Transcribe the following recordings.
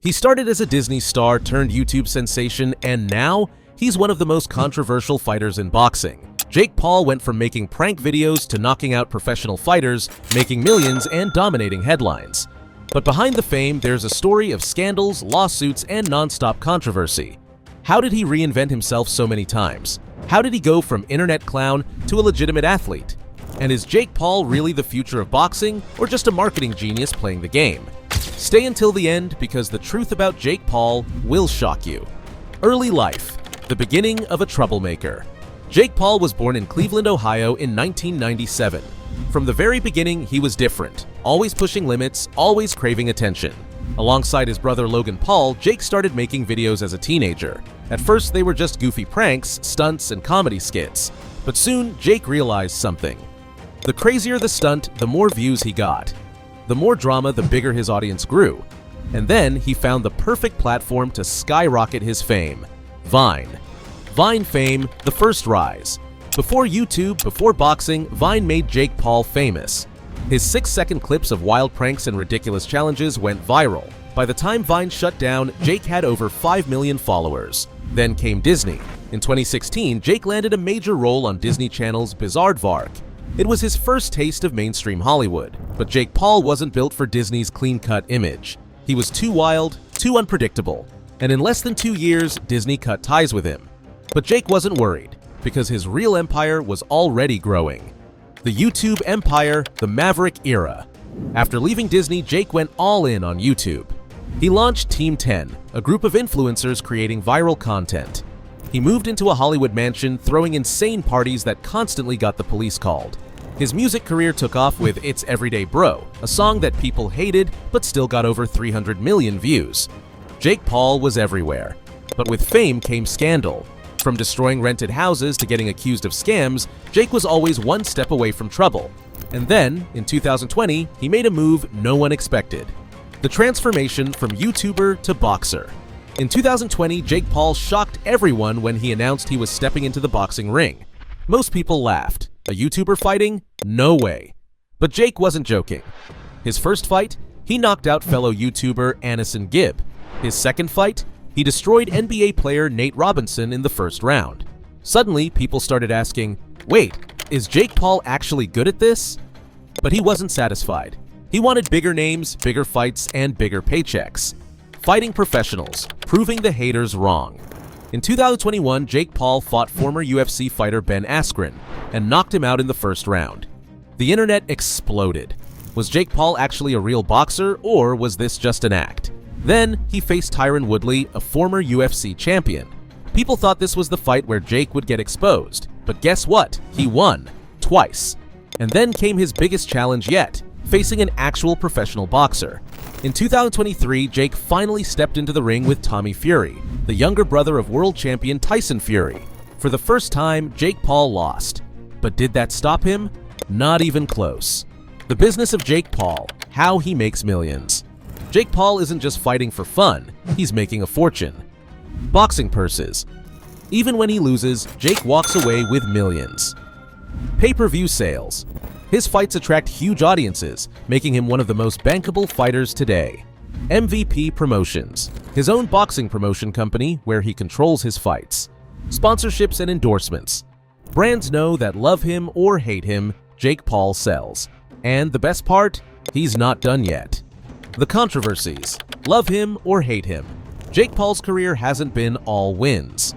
He started as a Disney star turned YouTube sensation, and now he's one of the most controversial fighters in boxing. Jake Paul went from making prank videos to knocking out professional fighters, making millions, and dominating headlines. But behind the fame, there's a story of scandals, lawsuits, and non-stop controversy. How did he reinvent himself so many times? How did he go from internet clown to a legitimate athlete? And is Jake Paul really the future of boxing, or just a marketing genius playing the game? Stay until the end, because the truth about Jake Paul will shock you. Early life, the beginning of a troublemaker. Jake Paul was born in Cleveland, Ohio in 1997. From the very beginning, he was different, always pushing limits, always craving attention. Alongside his brother Logan Paul, Jake started making videos as a teenager. At first, they were just goofy pranks, stunts, and comedy skits. But soon, Jake realized something. The crazier the stunt, the more views he got. The more drama, the bigger his audience grew. And then he found the perfect platform to skyrocket his fame: Vine. Vine fame, the first rise. Before YouTube, before boxing, Vine made Jake Paul famous. His 6-second clips of wild pranks and ridiculous challenges went viral. By the time Vine shut down, Jake had over 5 million followers. Then came Disney. In 2016, Jake landed a major role on Disney Channel's Bizaardvark. It was his first taste of mainstream Hollywood, but Jake Paul wasn't built for Disney's clean-cut image. He was too wild, too unpredictable, and in less than 2 years, Disney cut ties with him. But Jake wasn't worried, because his real empire was already growing. The YouTube empire, the Maverick era. After leaving Disney, Jake went all in on YouTube. He launched Team 10, a group of influencers creating viral content. He moved into a Hollywood mansion, throwing insane parties that constantly got the police called. His music career took off with It's Everyday Bro, a song that people hated but still got over 300 million views. Jake Paul was everywhere. But with fame came scandal. From destroying rented houses to getting accused of scams, Jake was always one step away from trouble. And then, in 2020, he made a move no one expected: the transformation from YouTuber to boxer. In 2020, Jake Paul shocked everyone when he announced he was stepping into the boxing ring. Most people laughed. A YouTuber fighting? No way. But Jake wasn't joking. His first fight, he knocked out fellow YouTuber Anison Gibb. His second fight, he destroyed NBA player Nate Robinson in the first round. Suddenly, people started asking, wait, is Jake Paul actually good at this? But he wasn't satisfied. He wanted bigger names, bigger fights, and bigger paychecks. Fighting professionals, proving the haters wrong. In 2021, Jake Paul fought former UFC fighter Ben Askren and knocked him out in the first round. The internet exploded. Was Jake Paul actually a real boxer, or was this just an act? Then, he faced Tyron Woodley, a former UFC champion. People thought this was the fight where Jake would get exposed, but guess what? He won. Twice. And then came his biggest challenge yet, facing an actual professional boxer. In 2023, Jake finally stepped into the ring with Tommy Fury, the younger brother of world champion Tyson Fury. For the first time, Jake Paul lost. But did that stop him? Not even close. The business of Jake Paul, how he makes millions. Jake Paul isn't just fighting for fun, he's making a fortune. Boxing purses. Even when he loses, Jake walks away with millions. Pay-per-view sales. His fights attract huge audiences, making him one of the most bankable fighters today. MVP Promotions. His own boxing promotion company where he controls his fights. Sponsorships and endorsements. Brands know that love him or hate him, Jake Paul sells. And the best part? He's not done yet. The controversies. Love him or hate him, Jake Paul's career hasn't been all wins.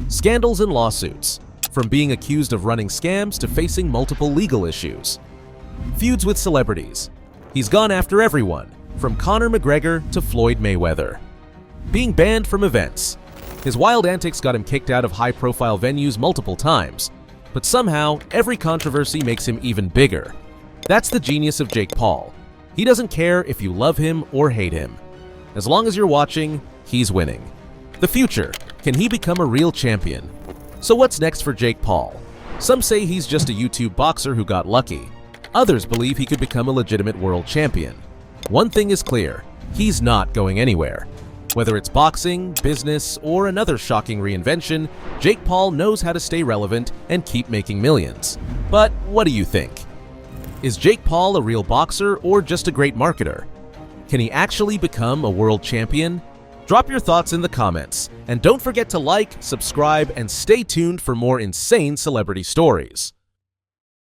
Scandals and lawsuits. From being accused of running scams to facing multiple legal issues. Feuds with celebrities. He's gone after everyone, from Conor McGregor to Floyd Mayweather. Being banned from events. His wild antics got him kicked out of high-profile venues multiple times, but somehow every controversy makes him even bigger. That's the genius of Jake Paul. He doesn't care if you love him or hate him. As long as you're watching, he's winning. The future. Can he become a real champion? So what's next for Jake Paul? Some say he's just a YouTube boxer who got lucky. Others believe he could become a legitimate world champion. One thing is clear, he's not going anywhere. Whether it's boxing, business, or another shocking reinvention, Jake Paul knows how to stay relevant and keep making millions. But what do you think? Is Jake Paul a real boxer or just a great marketer? Can he actually become a world champion? Drop your thoughts in the comments, and don't forget to like, subscribe, and stay tuned for more insane celebrity stories.